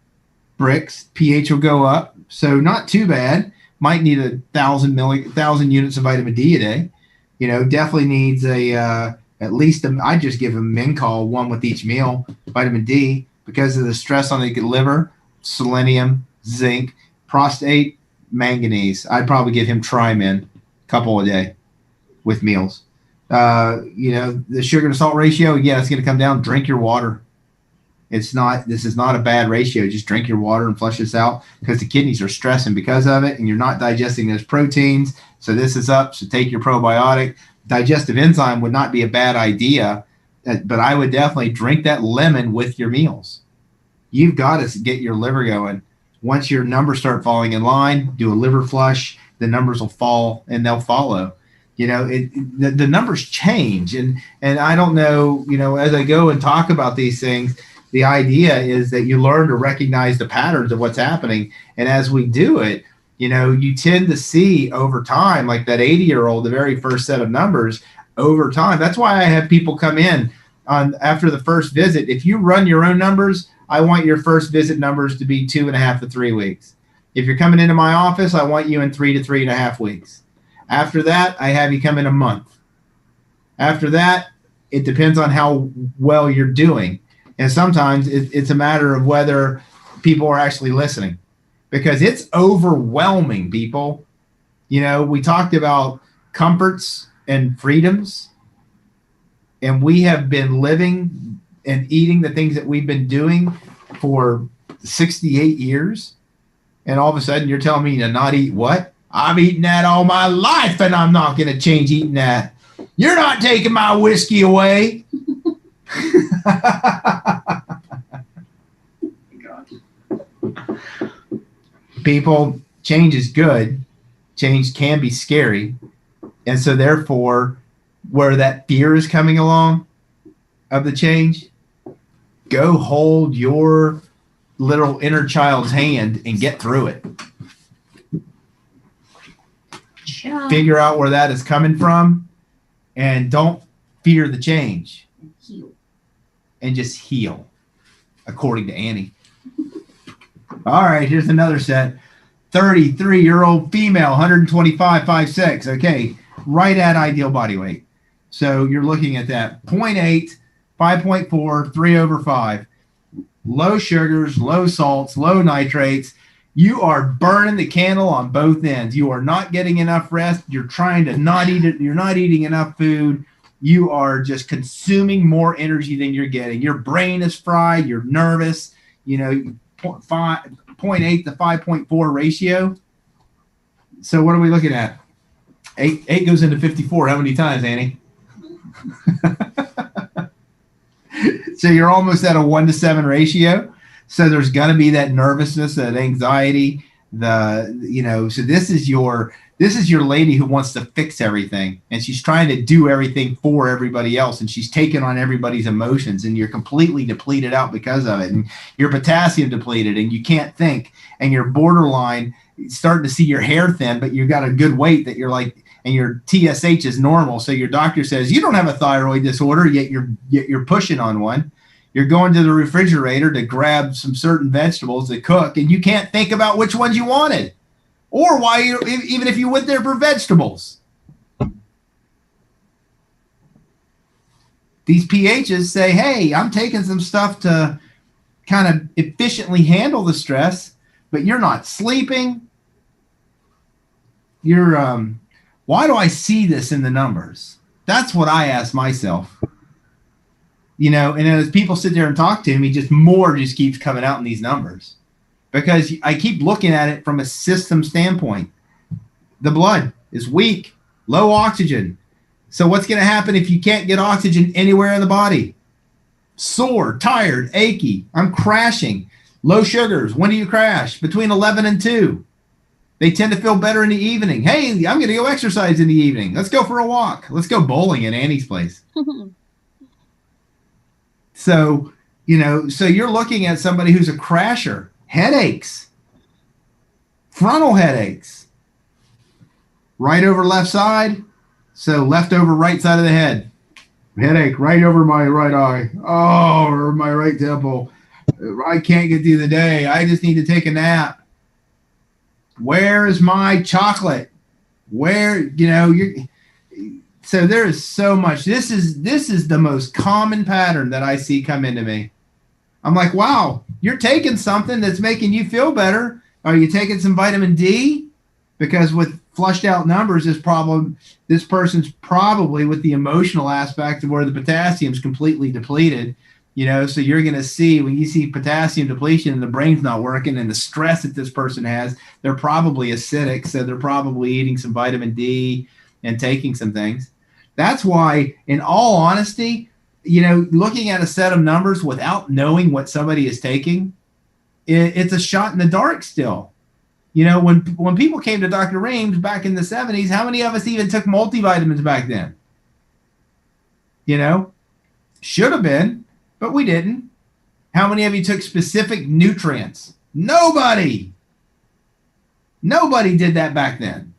Bricks, pH will go up. So not too bad. Might need 1,000 units of vitamin D a day. Definitely needs at least I just give him Mincol, one with each meal, vitamin D, because of the stress on the liver, selenium, zinc, prostate, manganese. I'd probably give him Trimin, a couple a day with meals. The sugar to salt ratio, it's going to come down. Drink your water. This is not a bad ratio. Just drink your water and flush this out because the kidneys are stressing because of it, and you're not digesting those proteins. So this is up. So take your probiotic. Digestive enzyme would not be a bad idea, but I would definitely drink that lemon with your meals. You've got to get your liver going. Once your numbers start falling in line, do a liver flush. The numbers will fall and they'll follow. The numbers change, and I don't know. As I go and talk about these things, the idea is that you learn to recognize the patterns of what's happening, and as we do it, you tend to see over time, like that 80-year-old, the very first set of numbers over time. That's why I have people come in after the first visit. If you run your own numbers, I want your first visit numbers to be 2.5 to 3 weeks. If you're coming into my office, I want you in 3 to 3.5 weeks. After that, I have you come in a month. After that, it depends on how well you're doing. And sometimes it's a matter of whether people are actually listening, because it's overwhelming, people. We talked about comforts and freedoms, and we have been living and eating the things that we've been doing for 68 years. And all of a sudden you're telling me to not eat what? I've eaten that all my life, and I'm not going to change eating that. You're not taking my whiskey away. People, change is good. Change can be scary. And so therefore, where that fear is coming along of the change, go hold your little inner child's hand and get through it. Yeah. Figure out where that is coming from and don't fear the change. Heal. And just heal, according to Annie. All right, here's another set. 33-year-old female, 125.56. Okay, right at ideal body weight. So you're looking at that 0.8, 5.4, 3/5. Low sugars, low salts, low nitrates. You are burning the candle on both ends. You are not getting enough rest. You're trying to not eat it. You're not eating enough food. You are just consuming more energy than you're getting. Your brain is fried. You're nervous. 0.8 to 5.4 ratio. So what are we looking at? Eight goes into 54. How many times, Annie? So you're almost at a 1-to-7 ratio. So there's going to be that nervousness, that anxiety. So this is your lady who wants to fix everything, and she's trying to do everything for everybody else, and she's taking on everybody's emotions, and you're completely depleted out because of it, and you're potassium depleted, and you can't think, and you're borderline starting to see your hair thin, but you've got a good weight that you're like, and your TSH is normal. So your doctor says you don't have a thyroid disorder, yet you're pushing on one. You're going to the refrigerator to grab some certain vegetables to cook, and you can't think about which ones you wanted. Or why even if you went there for vegetables. These pHs say, hey, I'm taking some stuff to kind of efficiently handle the stress, but you're not sleeping. Why do I see this in the numbers? That's what I ask myself. And as people sit there and talk to me, more keeps coming out in these numbers. Because I keep looking at it from a system standpoint. The blood is weak, low oxygen. So what's going to happen if you can't get oxygen anywhere in the body? Sore, tired, achy. I'm crashing. Low sugars. When do you crash? Between 11 and 2. They tend to feel better in the evening. Hey, I'm going to go exercise in the evening. Let's go for a walk. Let's go bowling at Annie's place. So you're looking at somebody who's a crasher. Headaches, frontal headaches, right over left side, so left over right side of the head. Headache right over my right eye, or my right temple. I can't get through the day. I just need to take a nap. Where is my chocolate? So there is so much. This is the most common pattern that I see come into me. I'm like, wow, you're taking something that's making you feel better. Are you taking some vitamin D? Because with flushed out numbers, this person's probably with the emotional aspect of where the potassium's completely depleted. So you're going to see, when you see potassium depletion and the brain's not working and the stress that this person has, they're probably acidic. So they're probably eating some vitamin D and taking some things. That's why, in all honesty, looking at a set of numbers without knowing what somebody is taking, it's a shot in the dark still. When people came to Dr. Reams back in the 70s, how many of us even took multivitamins back then? Should have been, but we didn't. How many of you took specific nutrients? Nobody did that back then.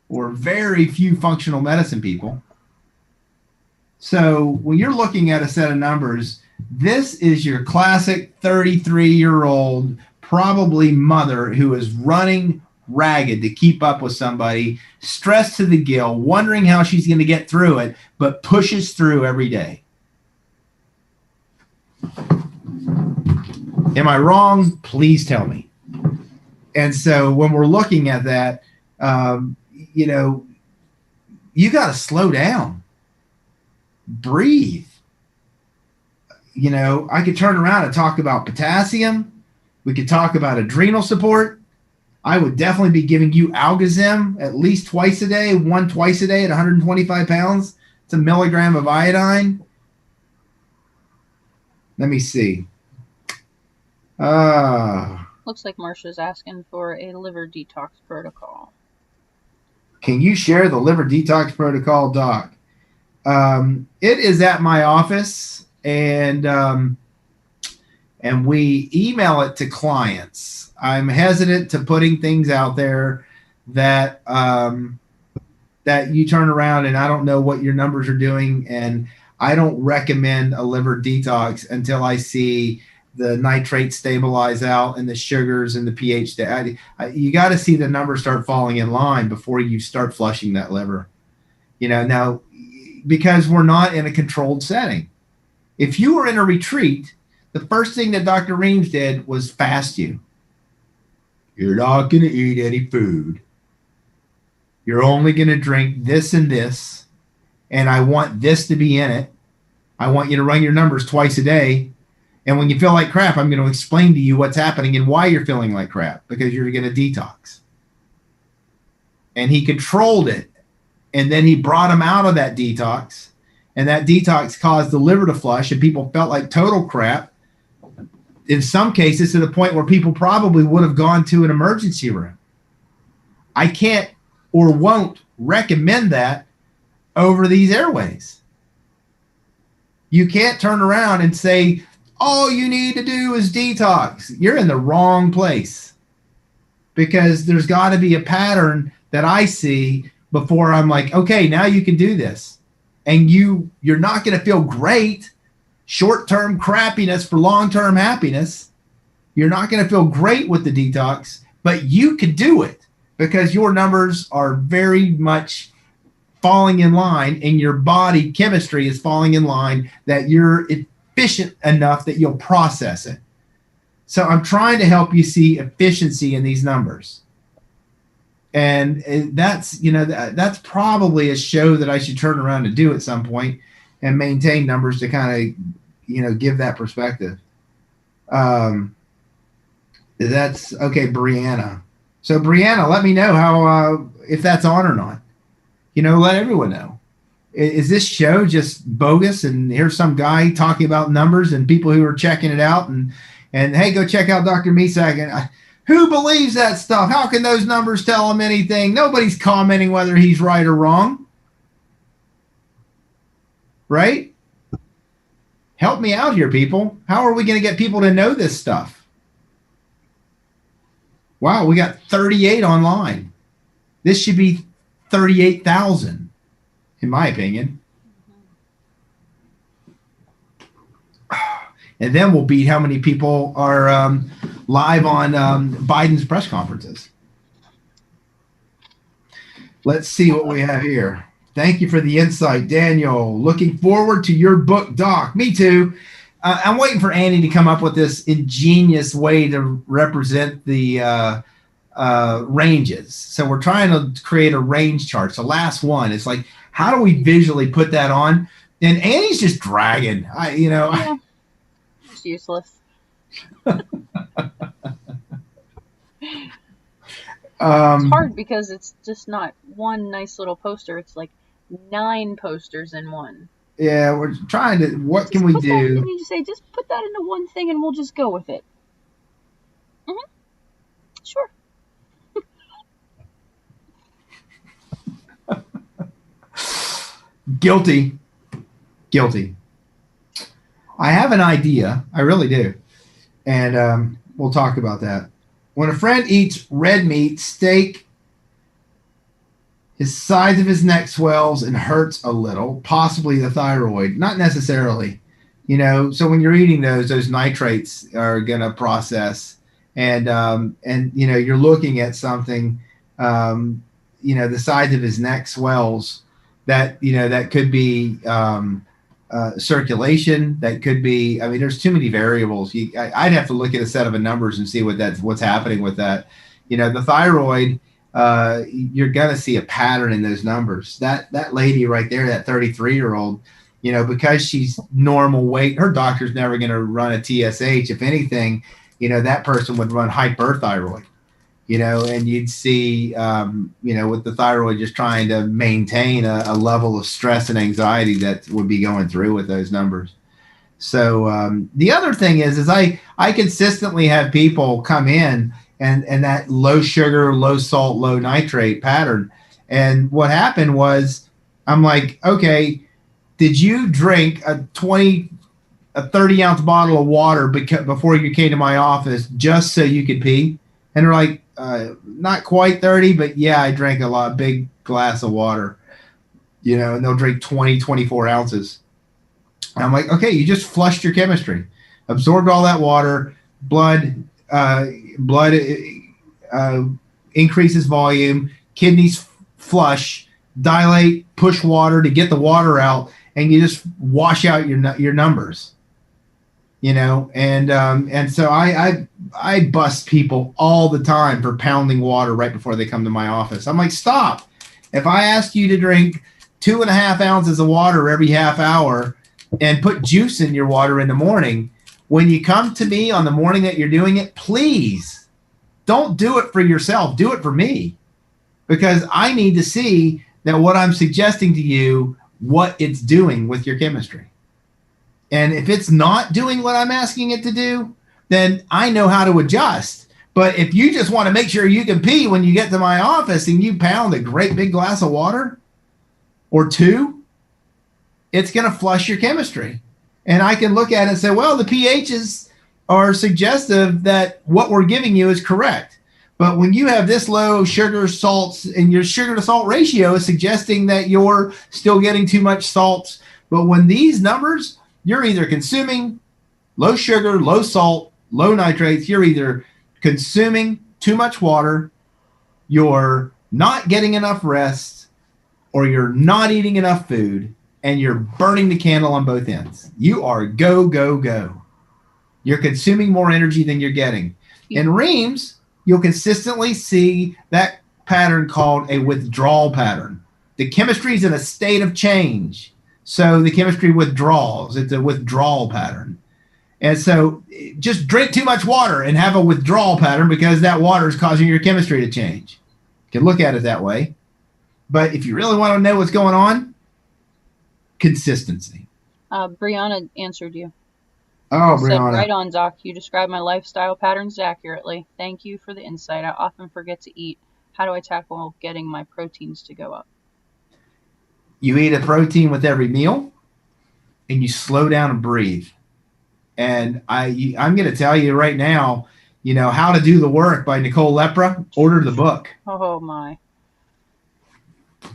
Or very few functional medicine people. So when you're looking at a set of numbers, this is your classic 33-year-old, probably mother who is running ragged to keep up with somebody, stressed to the gill, wondering how she's going to get through it, but pushes through every day. Am I wrong? Please tell me. And so when we're looking at that, you got to slow down. Breathe. I could turn around and talk about potassium. We could talk about adrenal support. I would definitely be giving you Algazim at least twice a day, one twice a day at 125 pounds. It's a milligram of iodine. Let me see. Looks like Marsha's asking for a liver detox protocol. Can you share the liver detox protocol, Doc? It is at my office, and we email it to clients. I'm hesitant to putting things out there that that you turn around and I don't know what your numbers are doing, and I don't recommend a liver detox until I see the nitrates stabilize out and the sugars and the pH. You got to see the numbers start falling in line before you start flushing that liver. Now, because we're not in a controlled setting. If you were in a retreat, the first thing that Dr. Reams did was fast you. You're not going to eat any food. You're only going to drink this and this, and I want this to be in it. I want you to run your numbers twice a day. And when you feel like crap, I'm going to explain to you what's happening and why you're feeling like crap, because you're going to detox. And he controlled it. And then he brought him out of that detox. And that detox caused the liver to flush, and people felt like total crap. In some cases, to the point where people probably would have gone to an emergency room. I can't or won't recommend that over these airways. You can't turn around and say, all you need to do is detox. You're in the wrong place, because there's got to be a pattern that I see before I'm like, okay, now you can do this. And you're not going to feel great. Short-term crappiness for long-term happiness. You're not going to feel great with the detox, but you can do it because your numbers are very much falling in line, and your body chemistry is falling in line, that you're efficient enough that you'll process it. So I'm trying to help you see efficiency in these numbers. And that's probably a show that I should turn around and do at some point and maintain numbers to kind of, give that perspective. That's okay, Brianna. So Brianna, let me know how, if that's on or not. Let everyone know. Is this show just bogus? And here's some guy talking about numbers and people who are checking it out, and hey, go check out Dr. Misak. And who believes that stuff? How can those numbers tell him anything? Nobody's commenting whether he's right or wrong. Right? Help me out here, people. How are we going to get people to know this stuff? Wow, we got 38 online. This should be 38,000, in my opinion. And then we'll beat how many people are live on Biden's press conferences. Let's see what we have here. Thank you for the insight, Daniel. Looking forward to your book, Doc. Me too. I'm waiting for Annie to come up with this ingenious way to represent the ranges. So we're trying to create a range chart. So last one, it's like, how do we visually put that on? And Annie's just dragging. Yeah. It's useless. It's hard because it's just not one nice little poster. It's like 9 posters in one. Yeah, we're trying to. What can we do? You need to say, just put that into one thing, and we'll just go with it. Mm-hmm. Sure. Guilty. I have an idea. I really do. And we'll talk about that. When a friend eats red meat, steak, his sides of his neck swells and hurts a little, possibly the thyroid. Not necessarily. So when you're eating those nitrates are going to process. And you're looking at something, the sides of his neck swells. That could be circulation. That could be. I mean, there's too many variables. I'd have to look at a set of numbers and see what's happening with that. The thyroid. You're gonna see a pattern in those numbers. That lady right there, that 33-year-old, because she's normal weight, her doctor's never gonna run a TSH. If anything, that person would run hyperthyroid. and you'd see, with the thyroid just trying to maintain a level of stress and anxiety that would be going through with those numbers. So the other thing is I consistently have people come in and that low sugar, low salt, low nitrate pattern. And what happened was I'm like, okay, did you drink a 30-ounce bottle of water before you came to my office just so you could pee? And they're like, not quite 30, but yeah, I drank a big glass of water, and they'll drink 20, 24 ounces. And I'm like, okay, you just flushed your chemistry, absorbed all that water, blood increases volume, kidneys flush, dilate, push water to get the water out, and you just wash out your numbers. And so I bust people all the time for pounding water right before they come to my office. I'm like, stop. If I ask you to drink 2.5 ounces of water every half hour and put juice in your water in the morning, when you come to me on the morning that you're doing it, please don't do it for yourself. Do it for me, because I need to see that what I'm suggesting to you, what it's doing with your chemistry. And if it's not doing what I'm asking it to do, then I know how to adjust. But if you just want to make sure you can pee when you get to my office and you pound a great big glass of water or two, it's going to flush your chemistry. And I can look at it and say, well, the pHs are suggestive that what we're giving you is correct. But when you have this low sugar salts and your sugar to salt ratio is suggesting that you're still getting too much salts. But when these numbers, you're either consuming low sugar, low salt, low nitrates, you're either consuming too much water, you're not getting enough rest, or you're not eating enough food, and you're burning the candle on both ends. You are go, go, go. You're consuming more energy than you're getting. In Reams, you'll consistently see that pattern called a withdrawal pattern. The chemistry is in a state of change. So the chemistry withdraws. It's a withdrawal pattern. And so just drink too much water and have a withdrawal pattern because that water is causing your chemistry to change. You can look at it that way. But if you really want to know what's going on, consistency. Brianna answered you. Oh, Said, Brianna. right on, Doc. You describe my lifestyle patterns accurately. Thank you for the insight. I often forget to eat. How do I tackle getting my proteins to go up? You eat a protein with every meal, and you slow down and breathe. And I'm going to tell you right now, How to Do the Work by Nicole Lepra. Order the book. Oh, my.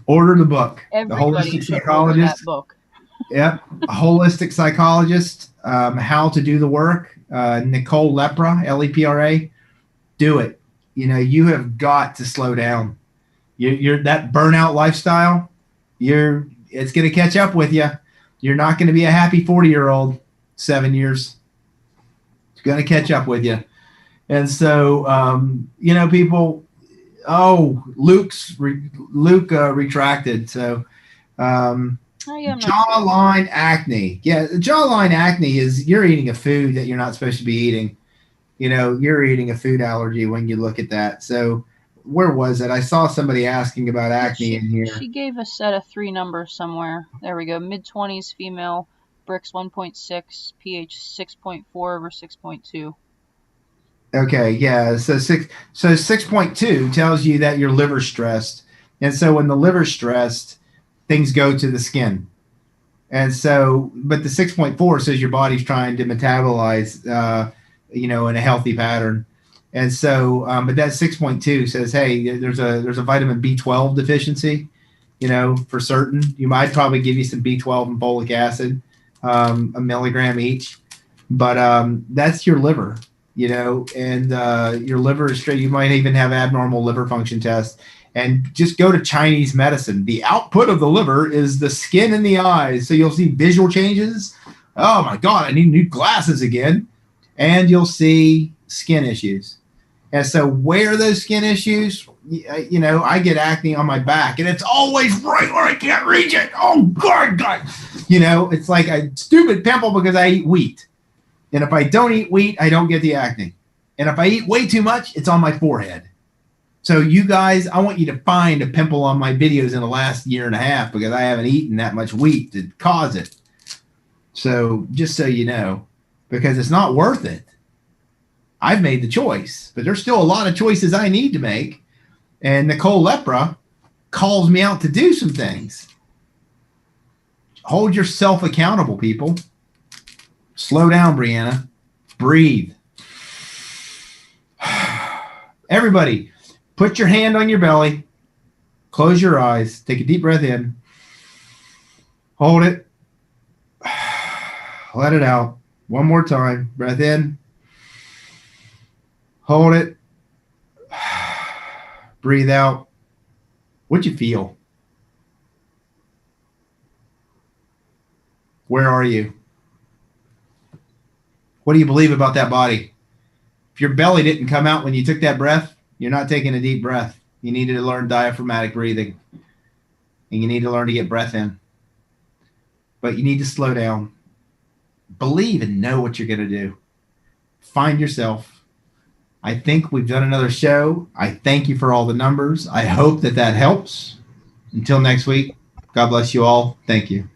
Order the book. Everybody The Holistic should order that book. Yep. A Holistic Psychologist, How to Do the Work. Nicole Lepra, Lepra. Do it. You have got to slow down. You're that burnout lifestyle. It's going to catch up with you. You're not going to be a happy 40-year-old 7 years. It's going to catch up with you. And so, people, Luke retracted. So, jawline acne. Yeah, jawline acne is you're eating a food that you're not supposed to be eating. You're eating a food allergy when you look at that. So, where was it? I saw somebody asking about acne in here. She gave a set of 3 numbers somewhere. There we go. Mid-20s female, Brix 1.6, pH 6.4 over 6.2. Okay, yeah. So 6.2 tells you that your liver's stressed. And so when the liver's stressed, things go to the skin. And so, but the 6.4 says your body's trying to metabolize, in a healthy pattern. And so, but that 6.2 says, hey, there's a vitamin B12 deficiency, for certain. I'd probably give you some B12 and folic acid, a milligram each. But that's your liver, and your liver is straight. You might even have abnormal liver function tests. And just go to Chinese medicine. The output of the liver is the skin and the eyes. So you'll see visual changes. Oh, my God, I need new glasses again. And you'll see skin issues. And so where are those skin issues? I get acne on my back, and it's always right where I can't reach it. Oh, God. It's like a stupid pimple because I eat wheat. And if I don't eat wheat, I don't get the acne. And if I eat way too much, it's on my forehead. So you guys, I want you to find a pimple on my videos in the last year and a half because I haven't eaten that much wheat to cause it. So just so you know, because it's not worth it. I've made the choice, but there's still a lot of choices I need to make. And Nicole Lepra calls me out to do some things. Hold yourself accountable, people. Slow down, Brianna. Breathe. Everybody, put your hand on your belly. Close your eyes. Take a deep breath in. Hold it. Let it out. One more time. Breath in. Hold it. Breathe out. What'd you feel? Where are you? What do you believe about that body? If your belly didn't come out when you took that breath, you're not taking a deep breath. You need to learn diaphragmatic breathing. And you need to learn to get breath in. But you need to slow down. Believe and know what you're going to do. Find yourself. I think we've done another show. I thank you for all the numbers. I hope that helps. Until next week, God bless you all. Thank you.